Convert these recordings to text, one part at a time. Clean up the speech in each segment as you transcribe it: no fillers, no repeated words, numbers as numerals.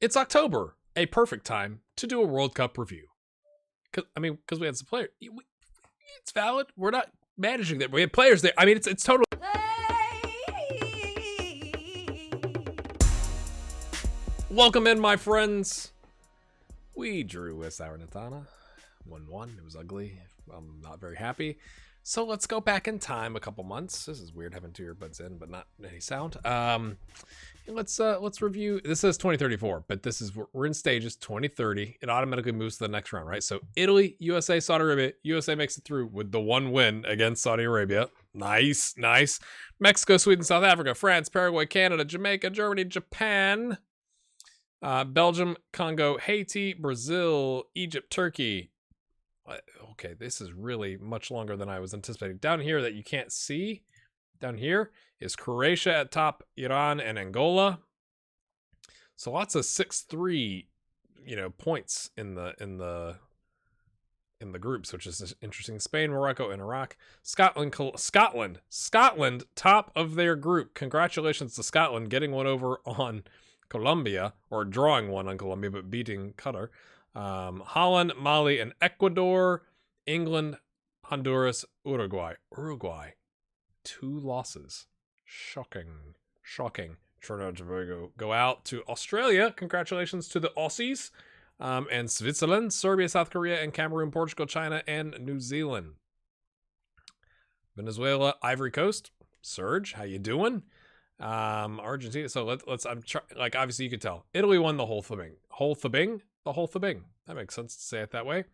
It's October, a perfect time to do a World Cup review. Because we had some players. It's valid. We're not managing that. We had players there. I mean, it's totally. Welcome in, my friends. We drew with Salernitana 1-1. It was ugly. I'm not very happy. So let's go back in time a couple months. This is weird having two earbuds in, but not any sound. Let's review. This says 2034, but we're in stages 2030. It automatically moves to the next round, right? So Italy, USA, Saudi Arabia. USA makes it through with the one win against Saudi Arabia. Nice. Mexico, Sweden, South Africa, France, Paraguay, Canada, Jamaica, Germany, Japan, Belgium, Congo, Haiti, Brazil, Egypt, Turkey. Okay, this is really much longer than I was anticipating. Down here that you can't see, down here is Croatia at top, Iran and Angola. So lots of 6-3, points in the groups, which is interesting. Spain, Morocco, and Iraq. Scotland, top of their group. Congratulations to Scotland getting one over on Colombia, or drawing one on Colombia, but beating Qatar. Holland, Mali, and Ecuador. England, Honduras, Uruguay. 2 losses. Shocking. Trinidad and Tobago go out to Australia. Congratulations to the Aussies. And Switzerland, Serbia, South Korea, and Cameroon, Portugal, China, and New Zealand. Venezuela, Ivory Coast. Serge, how you doing? Argentina. So let's. Obviously you could tell. Italy won the whole thing. The whole thing. That makes sense to say it that way.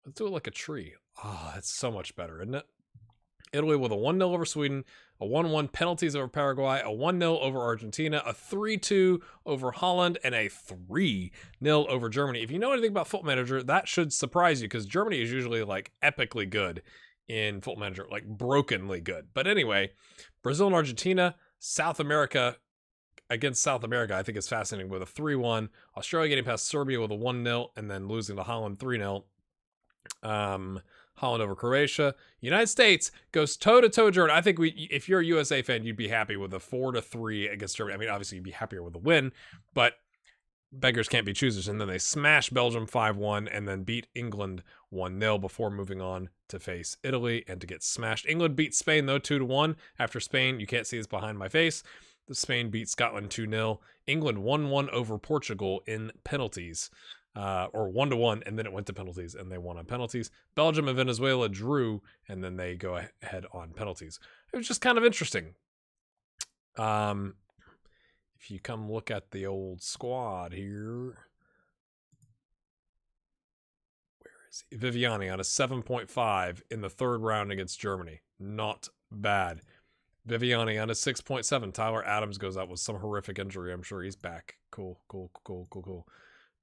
Let's do it like a tree. Oh, that's so much better, isn't it? Italy with a 1-0 over Sweden, a 1-1 penalties over Paraguay, a 1-0 over Argentina, a 3-2 over Holland, and a 3-0 over Germany. If you know anything about Football Manager, that should surprise you, because Germany is usually like epically good in Football Manager, like brokenly good. But anyway, Brazil and Argentina, South America against South America, I think is fascinating, with a 3-1. Australia getting past Serbia with a 1-0, and then losing to Holland 3-0. Holland over Croatia. United States goes toe-to-toe Germany. I think if you're a USA fan, you'd be happy with a 4-3 against Germany. I mean, obviously you'd be happier with a win, but beggars can't be choosers. And then they smash Belgium 5-1 and then beat England 1-0 before moving on to face Italy and to get smashed. England beat Spain, though, 2-1. After Spain, you can't see this behind my face, Spain beat Scotland 2-0. England 1-1 over Portugal in penalties. Or 1-1, and then it went to penalties, and they won on penalties. Belgium and Venezuela drew, and then they go ahead on penalties. It was just kind of interesting. If you come look at the old squad here, where is he? Viviani on a 7.5 in the third round against Germany. Not bad. Viviani on a 6.7. Tyler Adams goes out with some horrific injury. I'm sure he's back. Cool.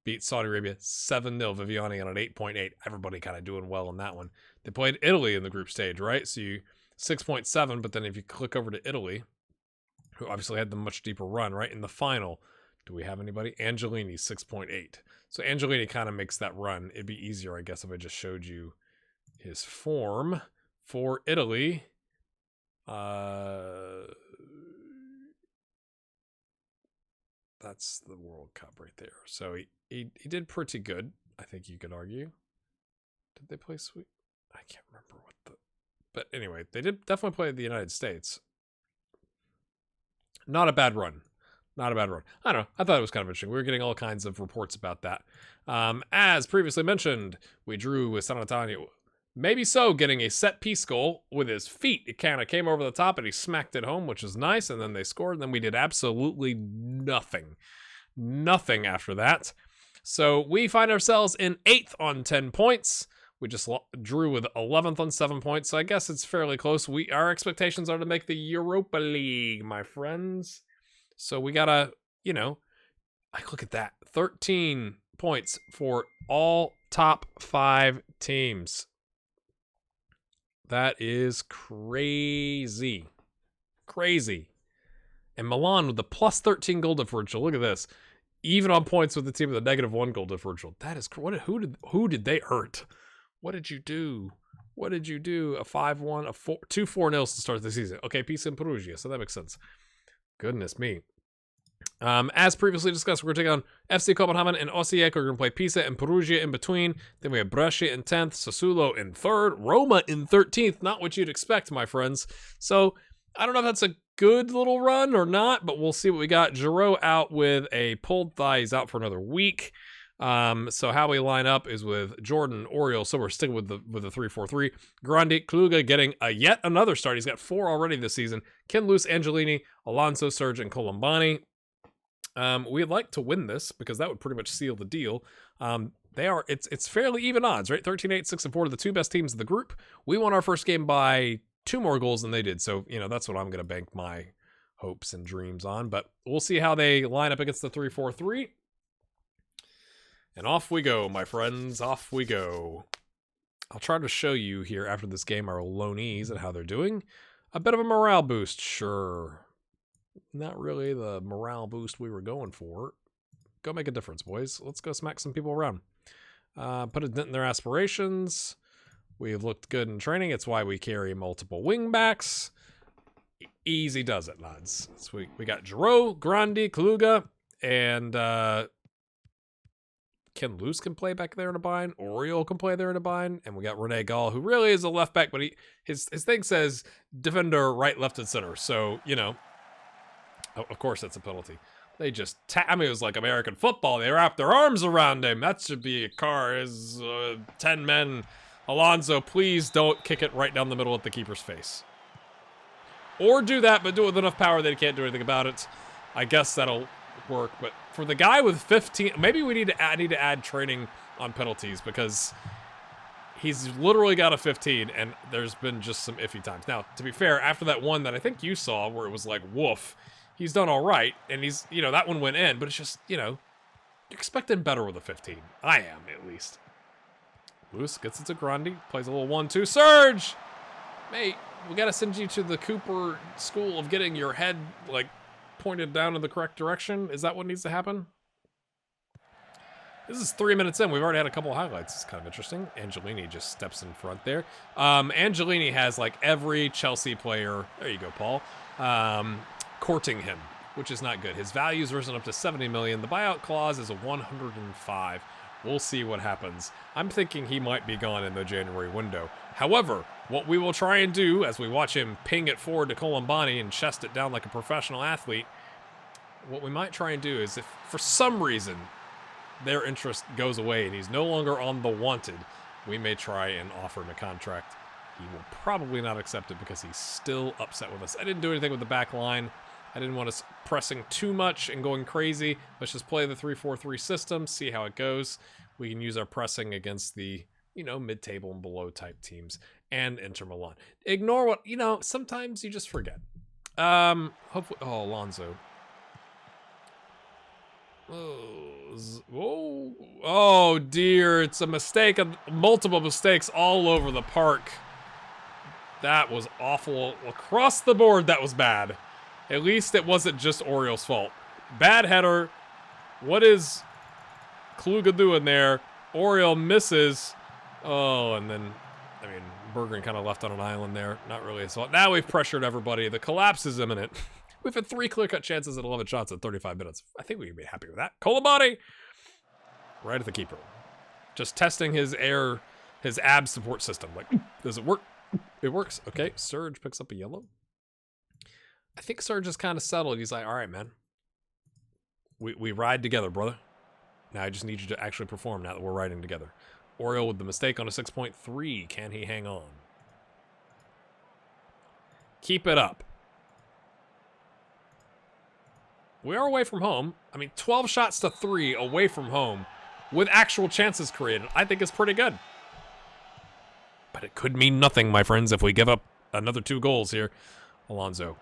Beat Saudi Arabia 7-0. Viviani on an 8.8. Everybody kind of doing well in that one. They played Italy in the group stage, right? So 6.7, but then if you click over to Italy, who obviously had the much deeper run, right? In the final, do we have anybody? Angelini, 6.8. So Angelini kind of makes that run. It'd be easier, I guess, if I just showed you his form for Italy. That's the World Cup right there. So he did pretty good, I think you could argue. Did they play Sweden? I can't remember but anyway, they did definitely play the United States. Not a bad run. I don't know. I thought it was kind of interesting. We were getting all kinds of reports about that. As previously mentioned, we drew with Salernitana. Maybe so, getting a set-piece goal with his feet. It kind of came over the top, and he smacked it home, which was nice, and then they scored, and then we did absolutely nothing. Nothing after that. So we find ourselves in 8th on 10 points. We just drew with 11th on 7 points, so I guess it's fairly close. Our expectations are to make the Europa League, my friends. So we gotta, look at that. 13 points for all top 5 teams. That is crazy. And Milan with the plus 13 goal differential. Look at this. Even on points with the team with a -1 goal differential. That is who did they hurt? What did you do? A 5-1, a 2 4-0 to start the season. Okay, Pisa and Perugia, so that makes sense. Goodness me. As previously discussed, we're going to take on FC Copenhagen and Osijek. We're going to play Pisa and Perugia in between. Then we have Brescia in 10th, Sassuolo in 3rd, Roma in 13th. Not what you'd expect, my friends. So I don't know if that's a good little run or not, but we'll see what we got. Giroud out with a pulled thigh. He's out for another week. So how we line up is with Jordan, Oriol. So we're sticking with the 3-4-3. Grandi, Kluge getting yet another start. He's got 4 already this season. Ken Luz, Angelini, Alonso, Serge, and Colombani. We'd like to win this because that would pretty much seal the deal. It's fairly even odds, right? 13-8, 6-4 are the 2 best teams in the group. We won our first game by 2 more goals than they did. So, that's what I'm going to bank my hopes and dreams on. But we'll see how they line up against the 3-4-3. And off we go, my friends. Off we go. I'll try to show you here after this game our loanees and how they're doing. A bit of a morale boost, sure. Not really the morale boost we were going for. Go make a difference, boys. Let's go smack some people around. Put a dent in their aspirations. We've looked good in training. It's why we carry multiple wingbacks. Easy does it, lads. So we got Giroud, Grandi, Kluge, and Ken Luz can play back there in a bind. Oriol can play there in a bind. And we got Rene Gall, who really is a left back, but his thing says defender right, left, and center. So, of course, that's a penalty. They just it was like American football. They wrapped their arms around him. That should be a car. Is 10 men. Alonso, please don't kick it right down the middle at the keeper's face. Or do that, but do it with enough power that he can't do anything about it. I guess that'll work. But for the guy with 15, maybe we need to add training on penalties because he's literally got a 15, and there's been just some iffy times. Now, to be fair, after that one that I think you saw where it was like, woof, he's done all right, and he's, that one went in, but it's just, you're expecting better with a 15. I am, at least. Luz gets it to Grandi, plays a little 1-2. Serge! Mate, we gotta send you to the Cooper school of getting your head, pointed down in the correct direction. Is that what needs to happen? This is 3 minutes in. We've already had a couple of highlights. It's kind of interesting. Angelini just steps in front there. Angelini has, every Chelsea player, there you go, Paul, courting him, which is not good. His value's risen up to 70 million. The buyout clause is a 105. We'll see what happens. I'm thinking he might be gone in the January window. However, what we will try and do as we watch him ping it forward to Colombani and chest it down like a professional athlete, what we might try and do is if for some reason their interest goes away and he's no longer on the wanted, we may try and offer him a contract. He will probably not accept it because he's still upset with us. I didn't do anything with the back line. I didn't want us pressing too much and going crazy. Let's just play the 3-4-3 system, see how it goes. We can use our pressing against the, mid-table and below type teams and Inter Milan. Ignore what, sometimes you just forget. Hopefully, Alonso. Oh dear, it's a mistake, multiple mistakes all over the park. That was awful. Across the board, that was bad. At least it wasn't just Oriol's fault. Bad header. What is Kluge doing there? Oriol misses. Oh, and then, Berggren kind of left on an island there. Not really his fault. Now we've pressured everybody. The collapse is imminent. We've had 3 clear-cut chances at 11 shots in 35 minutes. I think we can be happy with that. Colombani! Right at the keeper. Just testing his ab support system. Does it work? It works. Okay, Serge picks up a yellow. I think Serge is kind of settled. He's like, all right, man. We ride together, brother. Now I just need you to actually perform now that we're riding together. Oriol with the mistake on a 6.3. Can he hang on? Keep it up. We are away from home. 12 shots to 3 away from home with actual chances created. I think it's pretty good. But it could mean nothing, my friends, if we give up another 2 goals here. Alonso.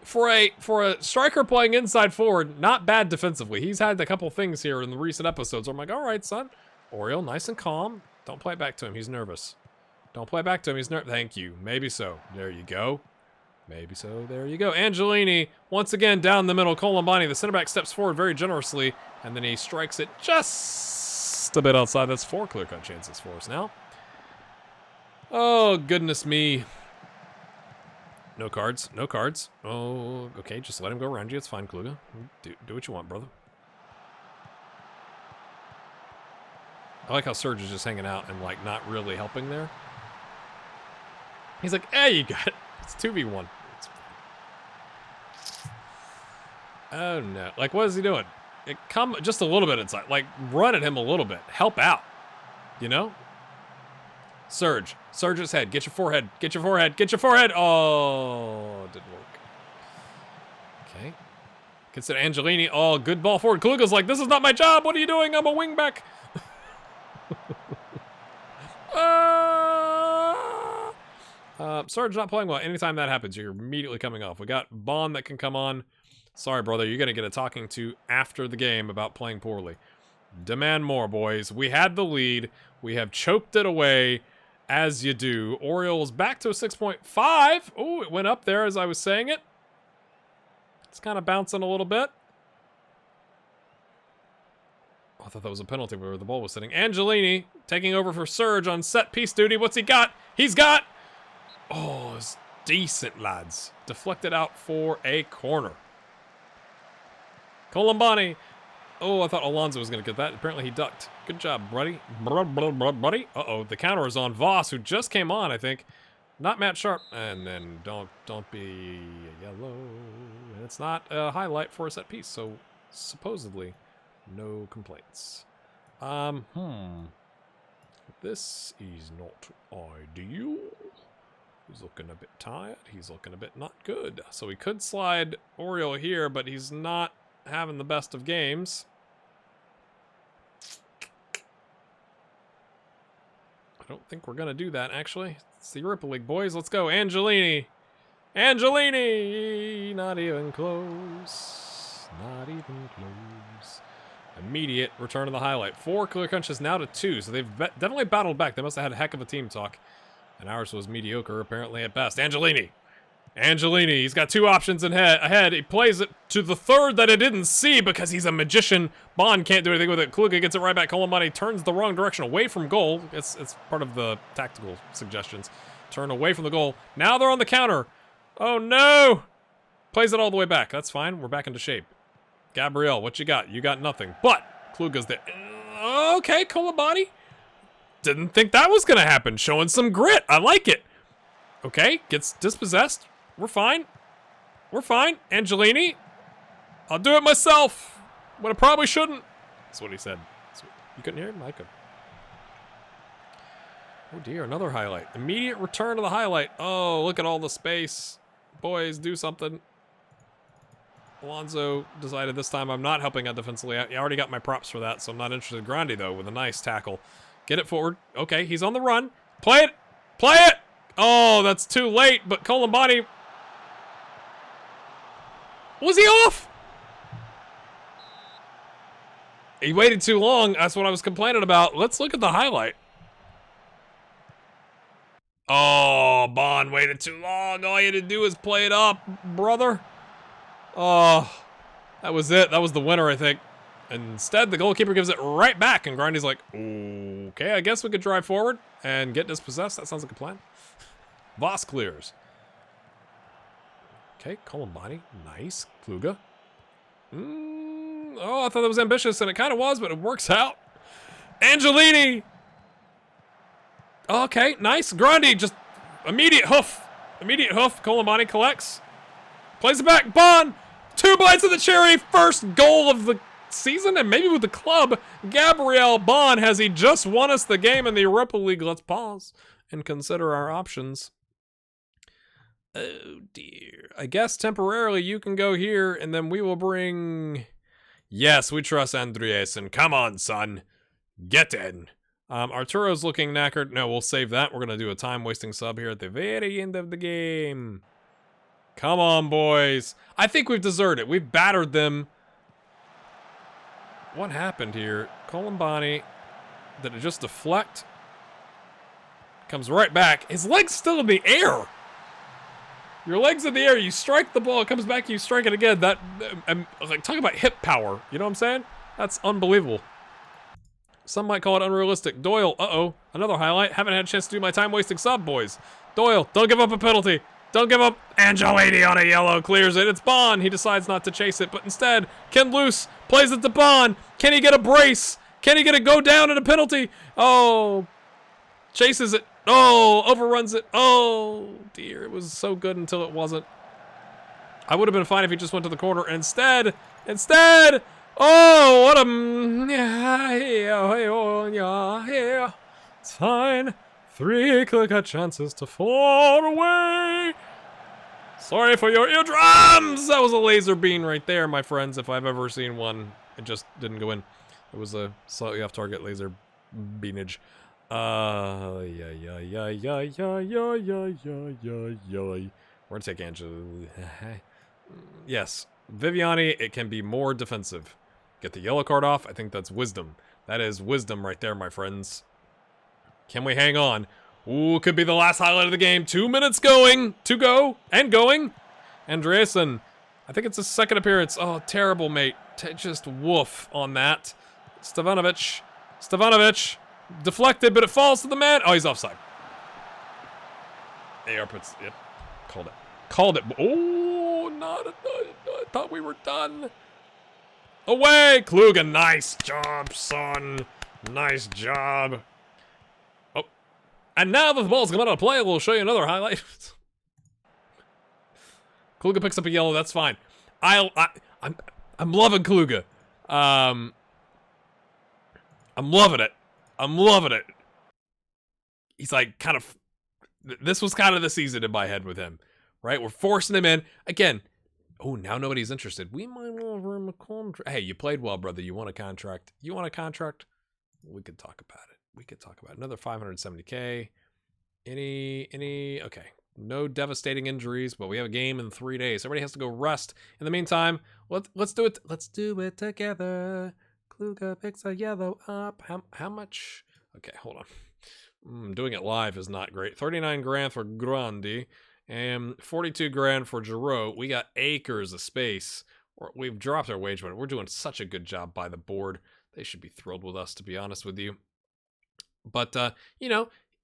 For a striker playing inside forward, not bad defensively. He's had a couple things here in the recent episodes where I'm like, all right, son. Oriol, nice and calm. Don't play it back to him. He's nervous. Don't play it back to him. He's nervous. Thank you. Maybe so. There you go. Maybe so. There you go. Angelini, once again, down the middle. Colombani, the center back, steps forward very generously, and then he strikes it just a bit outside. That's 4 clear-cut chances for us now. Oh, goodness me. No cards. No cards. Oh, okay. Just let him go around you. It's fine, Kluge. Do what you want, brother. I like how Serge is just hanging out and, like, not really helping there. He's like, hey, you got it. It's 2v1. Oh, no. Like, what is he doing? Come just a little bit inside. Like, run at him a little bit. Help out. You know? Surge. Surge his head. Get your forehead. Get your forehead. Get your forehead. Oh, it didn't work. Okay. Consider Angelini. Oh, good ball forward. Kluge's like, this is not my job. What are you doing? I'm a wingback. Surge not playing well. Anytime that happens, you're immediately coming off. We got Bond that can come on. Sorry, brother. You're going to get a talking to after the game about playing poorly. Demand more, boys. We had the lead. We have choked it away, as you do. Orioles back to a 6.5. Oh, it went up there as I was saying it. It's kind of bouncing a little bit. Oh, I thought that was a penalty where the ball was sitting. Angelini taking over for Surge on set piece duty. What's he got? He's got... Oh, it's decent, lads. Deflected out for a corner. Colombani. Oh, I thought Alonso was going to get that. Apparently he ducked. Good job, buddy. Buddy. Uh-oh, the counter is on Voss, who just came on, I think. Not Matt Sharp. And then don't be yellow. And it's not a highlight for a set piece, so supposedly no complaints. This is not ideal. He's looking a bit tired. He's looking a bit not good. So we could slide Oriole here, but he's not having the best of games. I don't think we're going to do that, actually. It's the Europa League, boys. Let's go. Angelini. Angelini. Not even close. Not even close. Immediate return of the highlight. 4 clear crunches now to 2. So they've definitely battled back. They must have had a heck of a team talk. And ours was mediocre, apparently, at best. Angelini. Angelini. He's got 2 options ahead. He plays it to the third that it didn't see because he's a magician. Bond can't do anything with it. Kluge gets it right back. Colombani turns the wrong direction away from goal. It's part of the tactical suggestions. Turn away from the goal. Now they're on the counter. Oh, no. Plays it all the way back. That's fine. We're back into shape. Gabriel, what you got? You got nothing. But Kluge's there. Okay, Colombani. Didn't think that was going to happen. Showing some grit. I like it. Okay, gets dispossessed. We're fine. We're fine. Angelini. I'll do it myself. But I probably shouldn't. That's what he said. You couldn't hear him? I could. Oh dear, another highlight. Immediate return to the highlight. Oh, look at all the space. Boys, do something. Alonso decided this time I'm not helping out defensively. I already got my props for that, so I'm not interested. Grandi, though, with a nice tackle. Get it forward. Okay, he's on the run. Play it. Play it. Oh, that's too late, but Colombani. Was he off? He waited too long. That's what I was complaining about. Let's look at the highlight. Oh, Bond waited too long. All you had to do is play it up, brother. Oh, that was it. That was the winner, I think. Instead, the goalkeeper gives it right back, and Grandy's like, okay, I guess we could drive forward and get dispossessed. That sounds like a plan. Voss clears. Okay, Colombani. Nice. Kluge. Oh, I thought that was ambitious, and it kind of was, but it works out. Angelini. Okay, nice. Grandi, just immediate hoof. Immediate hoof. Colombani collects. Plays it back. Bond. 2 bites of the cherry. First goal of the season, and maybe with the club. Gabriel Bond, has he just won us the game in the Europa League? Let's pause and consider our options. Oh dear. I guess temporarily you can go here, and then we will bring... Yes, we trust Andreasen. Come on, son. Get in. Arturo's looking knackered. No, we'll save that. We're going to do a time-wasting sub here at the very end of the game. Come on, boys. I think we've deserted. We've battered them. What happened here? Colombani, did it just deflect? Comes right back. His leg's still in the air. Your leg's in the air. You strike the ball. It comes back. You strike it again. That, like, talk about hip power. You know what I'm saying? That's unbelievable. Some might call it unrealistic. Doyle, uh-oh. Another highlight. Haven't had a chance to do my time-wasting sub, boys. Doyle, don't give up a penalty. Don't give up. Angelini on a yellow clears it. It's Bond. He decides not to chase it, but instead, Ken Loose plays it to Bond. Can he get a brace? Can he get a go down and a penalty? Oh, chases it. Oh, overruns it. Oh, dear. It was so good until it wasn't. I would have been fine if he just went to the corner. Instead, oh, what a... It's fine. 3 clear-cut chances to 4 away. Sorry for your eardrums. That was a laser beam right there, my friends, if I've ever seen one. It just didn't go in. It was a slightly off-target laser beamage. We're gonna take Angela. Yes, Viviani, it can be more defensive. Get the yellow card off. I think that's wisdom. That is wisdom right there, my friends. Can we hang on? Ooh, could be the last highlight of the game. 2 minutes going. To go. And going. Andreasen. I think it's his second appearance. Oh, terrible, mate. Just woof on that. Stevanovic. Deflected, but it falls to the man. Oh, he's offside. AR puts... Yep. Called it. Oh, I thought we were done. Away. Kluge. Nice job, son. Nice job. Oh. And now that the ball's come out of play, we'll show you another highlight. Kluge picks up a yellow. That's fine. I'm loving Kluge. I'm loving it. He's like kind of... This was kind of the season in my head with him. Right? We're forcing him in. Again. Oh, now nobody's interested. We might offer him a contract. Hey, you played well, brother. You want a contract? We could talk about it. Another 570K. Okay. No devastating injuries, but we have a game in 3 days. Everybody has to go rest. In the meantime, let's do it. Let's do it together. Kluge picks a yellow up. How much? Okay, hold on. Doing it live is not great. 39 grand for Grandi. And 42 grand for Giroux. We got acres of space. We've dropped our wage, but we're doing such a good job by the board. They should be thrilled with us, to be honest with you. But,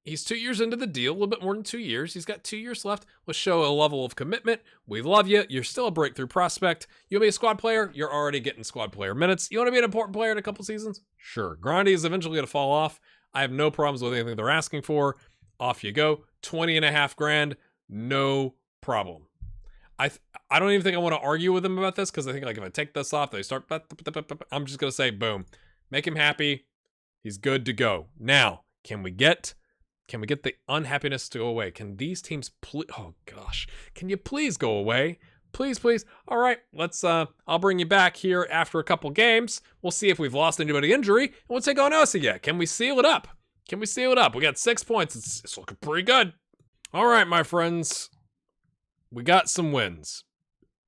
he's 2 years into the deal, a little bit more than 2 years. He's got 2 years left. Let's show a level of commitment. We love you. You're still a breakthrough prospect. You want to be a squad player? You're already getting squad player minutes. You want to be an important player in a couple seasons? Sure. Grandi is eventually going to fall off. I have no problems with anything they're asking for. Off you go. 20.5 grand. No problem. I don't even think I want to argue with them about this, because I think like if I take this off, they start... I'm just going to say, boom. Make him happy. He's good to go. Now, can we get the unhappiness to go away? Can these teams please... Oh, gosh. Can you please go away? Please, please. All right, let's... I'll bring you back here after a couple games. We'll see if we've lost anybody injury, and we'll take on Osia. Can we seal it up? We got 6 points. It's looking pretty good. All right, my friends. We got some wins.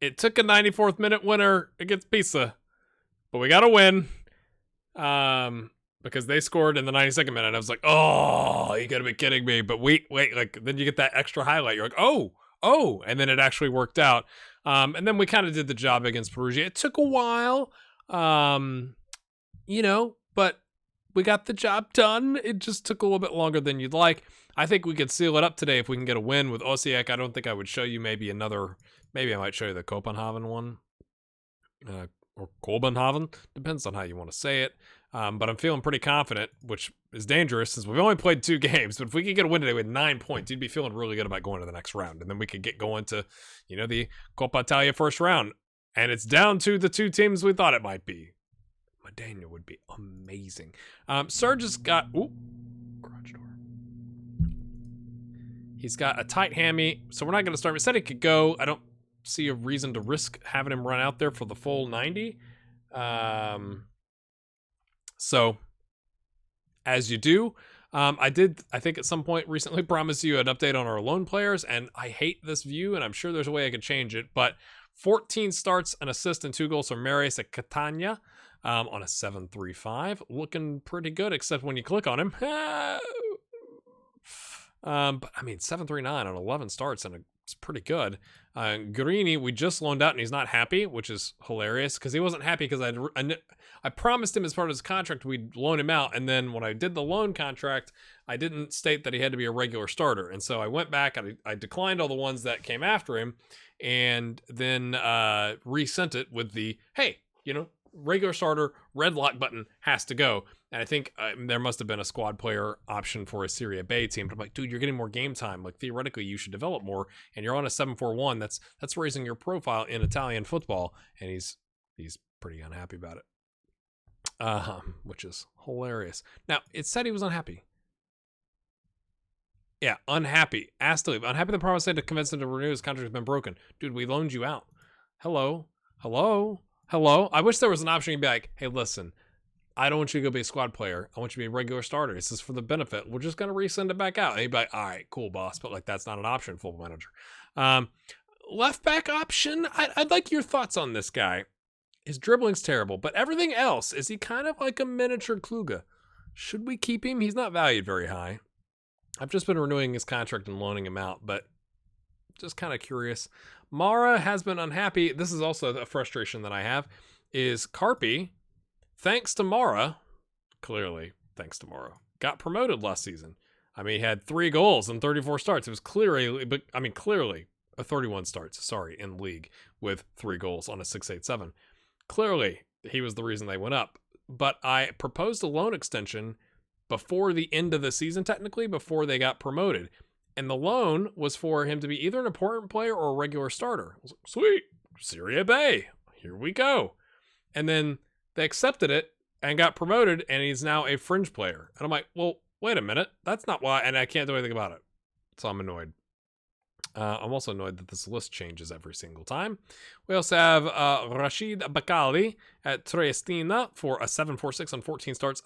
It took a 94th minute winner against Pisa, but we got a win. Because they scored in the 92nd minute. I was like, oh, you gotta be kidding me. But wait, like, then you get that extra highlight. You're like, oh, and then it actually worked out. And then we kind of did the job against Perugia. It took a while, but we got the job done. It just took a little bit longer than you'd like. I think we could seal it up today if we can get a win with Osijek. I don't think I would show you maybe I might show you the Copenhagen one. Or Copenhagen. Depends on how you want to say it. But I'm feeling pretty confident, which is dangerous since we've only played 2 games. But if we could get a win today with 9 points, you'd be feeling really good about going to the next round. And then we could get going to, the Coppa Italia first round. And it's down to the 2 teams we thought it might be. Modena would be amazing. Serge has got... Ooh. Garage door. He's got a tight hammy, so we're not going to start. We said he could go. I don't see a reason to risk having him run out there for the full 90. So, as you do, I think at some point recently promise you an update on our loan players, and I hate this view, and I'm sure there's a way I could change it, but 14 starts, an assist, and 2 goals for Marius at Catania on a 7.35. Looking pretty good, except when you click on him. But I mean, 7.39 on 11 starts and a it's pretty good. Guarini, we just loaned out and he's not happy, which is hilarious because he wasn't happy because I promised him as part of his contract we'd loan him out, and then when I did the loan contract, I didn't state that he had to be a regular starter, and so I went back and I declined all the ones that came after him, and then resent it with the, hey, regular starter, red lock button has to go. And I think there must have been a squad player option for a Serie B team. But I'm like, dude, you're getting more game time. Like, theoretically, you should develop more. And you're on a 7-4-1. That's raising your profile in Italian football. And he's pretty unhappy about it, which is hilarious. Now, it said he was unhappy. Yeah, unhappy. Asked to leave. Unhappy the promise said to convince him to renew his contract has been broken. Dude, we loaned you out. Hello. I wish there was an option you'd be like, hey, listen, I don't want you to go be a squad player. I want you to be a regular starter. This is for the benefit. We're just going to resend it back out. And he'd be like, all right, cool, boss. But that's not an option, football manager. Left back option. I'd like your thoughts on this guy. His dribbling's terrible, but everything else, is he kind of like a miniature Kluge? Should we keep him? He's not valued very high. I've just been renewing his contract and loaning him out, but just kind of curious. Mara has been unhappy. This is also a frustration that I have, is Carpi, thanks to Mara, clearly thanks to Mara, got promoted last season. I mean, he had 3 goals and 34 starts. It was clearly a 31 starts, in league with 3 goals on a 6.87. Clearly, he was the reason they went up. But I proposed a loan extension before the end of the season, technically, before they got promoted. And the loan was for him to be either an important player or a regular starter. I was like, sweet, Serie B, here we go. And then they accepted it and got promoted, and he's now a fringe player. And I'm like, well, wait a minute. That's not why, and I can't do anything about it. So I'm annoyed. I'm also annoyed that this list changes every single time. We also have Rashid Bakali at Triestina for a 7.46 on 14 starts.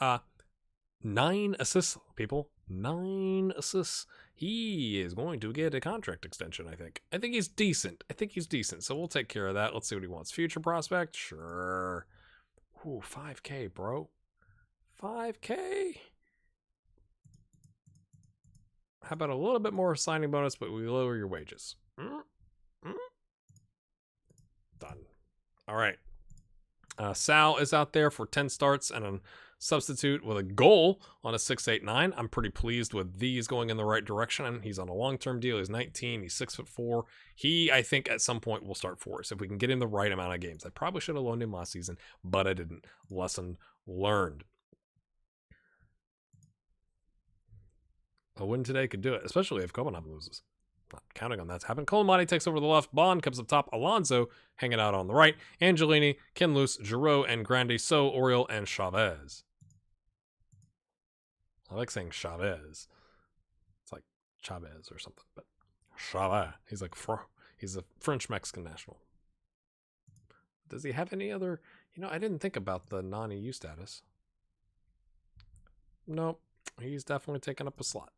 9 assists, people. 9 assists. He is going to get a contract extension, I think. I think he's decent. So we'll take care of that. Let's see what he wants. Future prospect? Sure. Ooh, 5K, bro. 5K? How about a little bit more signing bonus, but we lower your wages? Done. All right. Sal is out there for 10 starts and a substitute with a goal on a 6.89. I'm pretty pleased with these going in the right direction. He's on a long-term deal. He's 19. He's 6'4". He, I think, at some point will start for us if we can get him the right amount of games. I probably should have loaned him last season, but I didn't. Lesson learned. A win today could do it, especially if Copenhagen loses. Not counting on that to happen. Colomani takes over the left. Bond comes up top. Alonso hanging out on the right. Angelini, Kenlus, Giroud, and Grandi. So Oriol and Chavez. I like saying Chavez. It's like Chavez or something, but Chavez. He's like he's a French-Mexican national. Does he have any other? I didn't think about the non-EU status. Nope. He's definitely taken up a slot.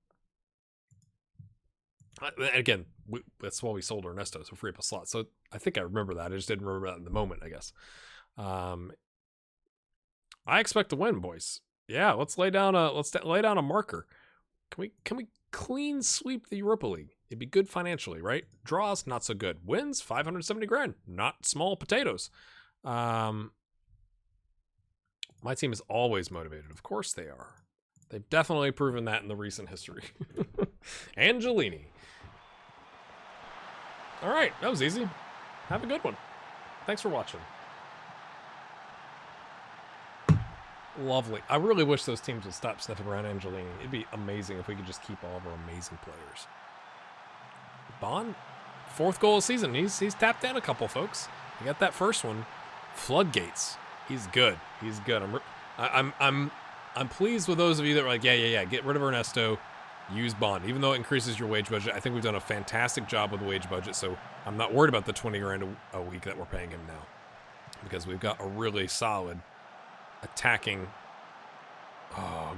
Again, that's why we sold Ernesto, so free up a slot. So I think I remember that. I just didn't remember that in the moment, I guess. I expect to win, boys. Yeah, let's lay down a marker. Can we clean sweep the Europa League? It'd be good financially, right? Draws, not so good. Wins, 570 grand. Not small potatoes. My team is always motivated. Of course they are. They've definitely proven that in the recent history. Angelini. All right, that was easy. Have a good one. Thanks for watching. Lovely. I really wish those teams would stop sniffing around Angelini. It'd be amazing if we could just keep all of our amazing players. Bond, 4th goal of the season. He's tapped in a couple, folks. He got that first one. Floodgates. He's good. I'm pleased with those of you that were like, yeah, get rid of Ernesto, use Bond. Even though it increases your wage budget, I think we've done a fantastic job with the wage budget, so I'm not worried about the 20 grand a week that we're paying him now. Because we've got a really solid attacking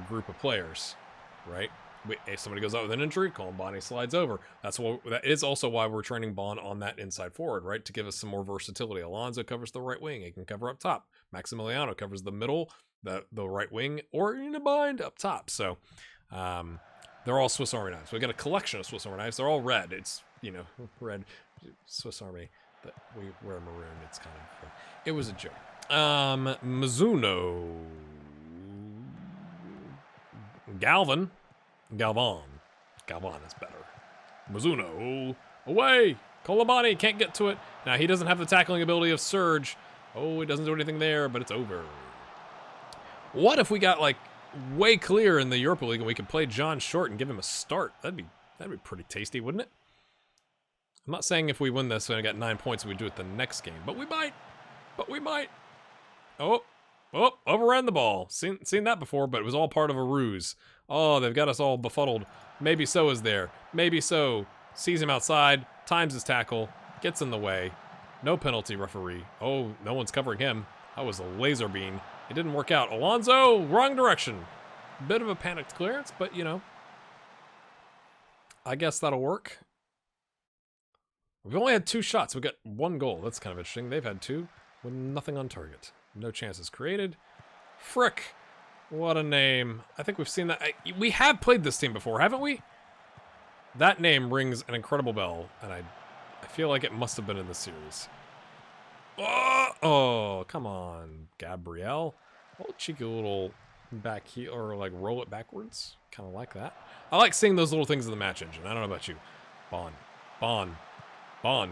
group of players, right? If somebody goes out with an injury, Colomani slides over. That is also why we're training Bond on that inside forward, right? To give us some more versatility. Alonso covers the right wing. He can cover up top. Maximiliano covers the middle, the right wing, or in a bind up top. So they're all Swiss Army knives. We got a collection of Swiss Army knives. They're all red. It's you know, red Swiss Army that we wear maroon. It's kind of, it was a joke. Mizuno. Galvan is better. Mizuno. Away. Kolobani can't get to it. Now, he doesn't have the tackling ability of Surge. Oh, he doesn't do anything there, but it's over. What if we got, like, way clear in the Europa League and we could play John Short and give him a start? That'd be pretty tasty, wouldn't it? I'm not saying if we win this and I got 9 points, we do it the next game, but we might. Oh, overran the ball. Seen that before, but it was all part of a ruse. Oh, they've got us all befuddled. Maybe So is there. Maybe So sees him outside, times his tackle, gets in the way. No penalty, referee. Oh, no one's covering him. That was a laser beam. It didn't work out. Alonso, wrong direction. Bit of a panicked clearance, but, you know, I guess that'll work. We've only had 2 shots. We got 1 goal. That's kind of interesting. They've had 2 with nothing on target. No chances created. Frick. What a name. I think we've seen that. We have played this team before, haven't we? That name rings an incredible bell, and I feel like it must have been in the series. Oh, come on, Gabrielle. Oh, cheeky little back heel, or like roll it backwards. Kind of like that. I like seeing those little things in the match engine. I don't know about you. Bond,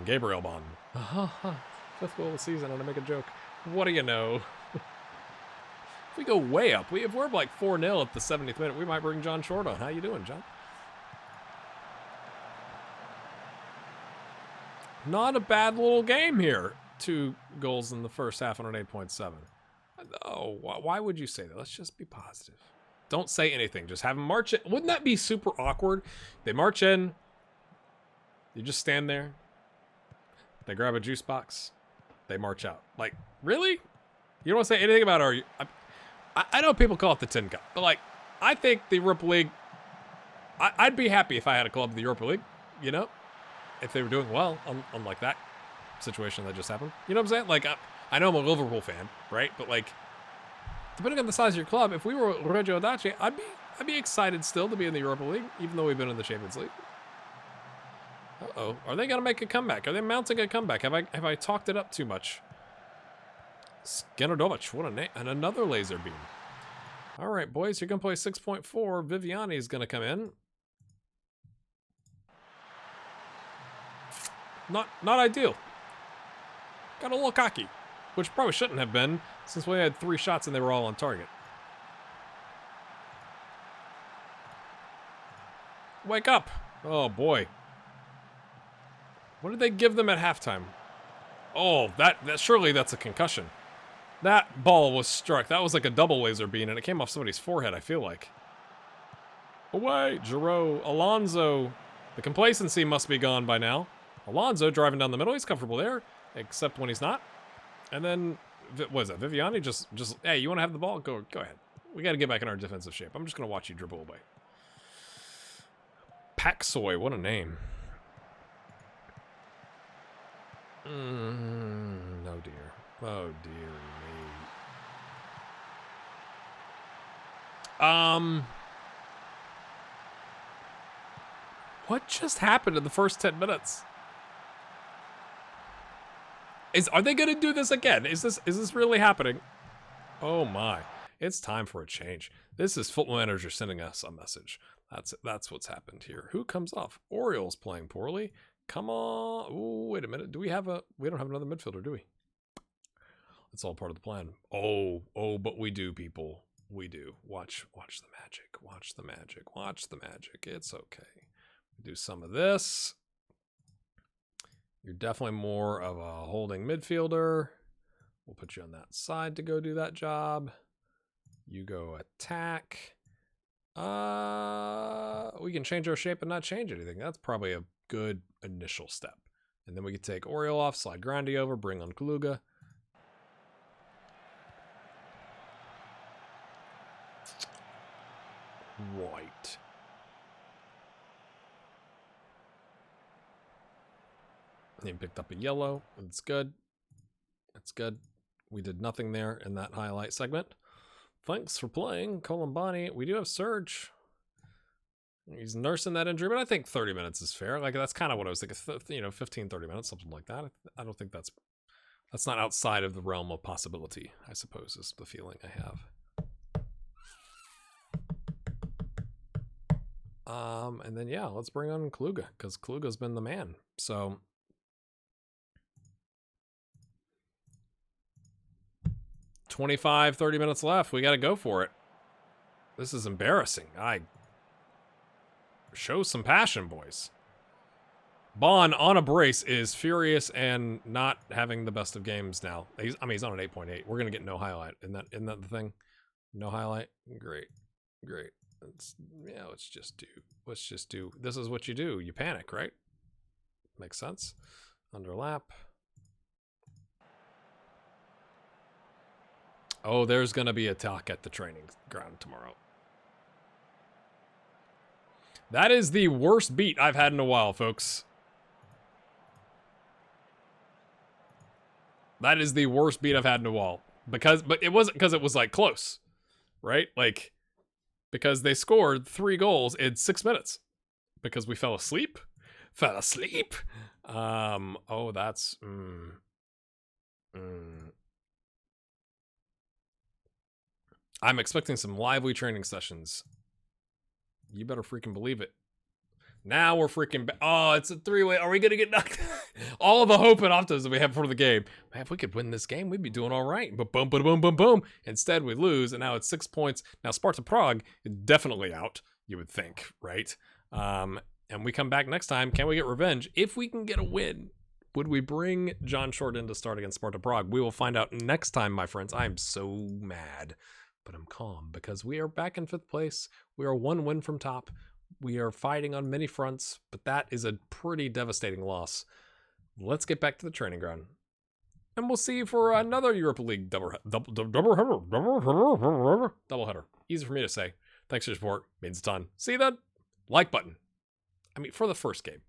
Gabriel Bond. 5th goal of the season, I'm gonna make a joke. What do you know? If we go way up, if we're like 4-0 at the 70th minute, we might bring John Short on. How you doing, John? Not a bad little game here. 2 goals in the first half on an 8.7. Oh, why would you say that? Let's just be positive. Don't say anything. Just have them march in. Wouldn't that be super awkward? They march in. You just stand there. They grab a juice box. They march out. Like, really? You don't want to say anything about our... I know people call it the Tin Cup, but, like, I think the Europa League... I'd be happy if I had a club in the Europa League, you know? If they were doing well, unlike that situation that just happened. You know what I'm saying? Like, I know I'm a Liverpool fan, right? But, like, depending on the size of your club, if we were Reggio Audace, I'd be excited still to be in the Europa League, even though we've been in the Champions League. Uh-oh. Are they going to make a comeback? Are they mounting a comeback? Have I talked it up too much? Skenodovich, what a name. And another laser beam. All right, boys, you're going to play 6.4. Viviani is going to come in. Not ideal. Got a little cocky, which probably shouldn't have been, since we had 3 shots and they were all on target. Wake up. Oh, boy. What did they give them at halftime? Oh, that surely that's a concussion. That ball was struck. That was like a double laser beam, and it came off somebody's forehead, I feel like. Away, Giroud, Alonso. The complacency must be gone by now. Alonso driving down the middle. He's comfortable there, except when he's not. And then, what is that? Viviani just hey, you want to have the ball? Go ahead. We got to get back in our defensive shape. I'm just going to watch you dribble away. Paksoy, what a name. Oh dear. Oh dear me. What just happened in the first 10 minutes? Are they gonna do this again? Is this really happening? Oh my. It's time for a change. This is Football Manager sending us a message. That's what's happened here. Who comes off? Orioles playing poorly. Come on. Ooh, wait a minute. We don't have another midfielder, do we? It's all part of the plan. Oh, but we do, people. We do. Watch the magic. Watch the magic. Watch the magic. It's okay. We do some of this. You're definitely more of a holding midfielder. We'll put you on that side to go do that job. You go attack. We can change our shape and not change anything. That's probably a good initial step. And then we can take Oriole off, slide Grandi over, bring on Kaluga. Right. He picked up a yellow. It's good. It's good. We did nothing there in that highlight segment. Thanks for playing, Colombani. We do have Surge. He's nursing that injury, but I think 30 minutes is fair. Like, that's kind of what I was thinking. 15, 30 minutes, something like that. I don't think that's not outside of the realm of possibility, I suppose, is the feeling I have. And then, yeah, let's bring on Kluge, because Kluge's been the man. So, $25-30 minutes left. We got to go for it. This is embarrassing. Show some passion, boys. Bon on a brace is furious and not having the best of games now. He's on an 8.8. We're gonna get no highlight. Isn't that the thing? No highlight. Great. Let's just do. This is what you do. You panic, right? Makes sense. Underlap. Oh, there's gonna be a talk at the training ground tomorrow. That is the worst beat I've had in a while, folks. That is the worst beat I've had in a while. But it wasn't because it was like close, right? Like, because they scored 3 goals in 6 minutes. Because we fell asleep. Oh, that's I'm expecting some lively training sessions. You better freaking believe it. Now we're freaking oh, it's a 3-way. Are we going to get knocked? All the hope and optimism we have for the game. Man, if we could win this game, we'd be doing all right. But boom, boom, boom, boom, boom. Instead, we lose, and now it's 6 points. Now, Sparta Prague is definitely out, you would think, right? And we come back next time. Can we get revenge? If we can get a win, would we bring John Short in to start against Sparta Prague? We will find out next time, my friends. I am so mad, but I'm calm because we are back in 5th place. We are 1 win from top. We are fighting on many fronts, but that is a pretty devastating loss. Let's get back to the training ground. And we'll see you for another Europa League doubleheader. Easy for me to say. Thanks for your support. Means a ton. See you then. Like button. I mean, for the first game.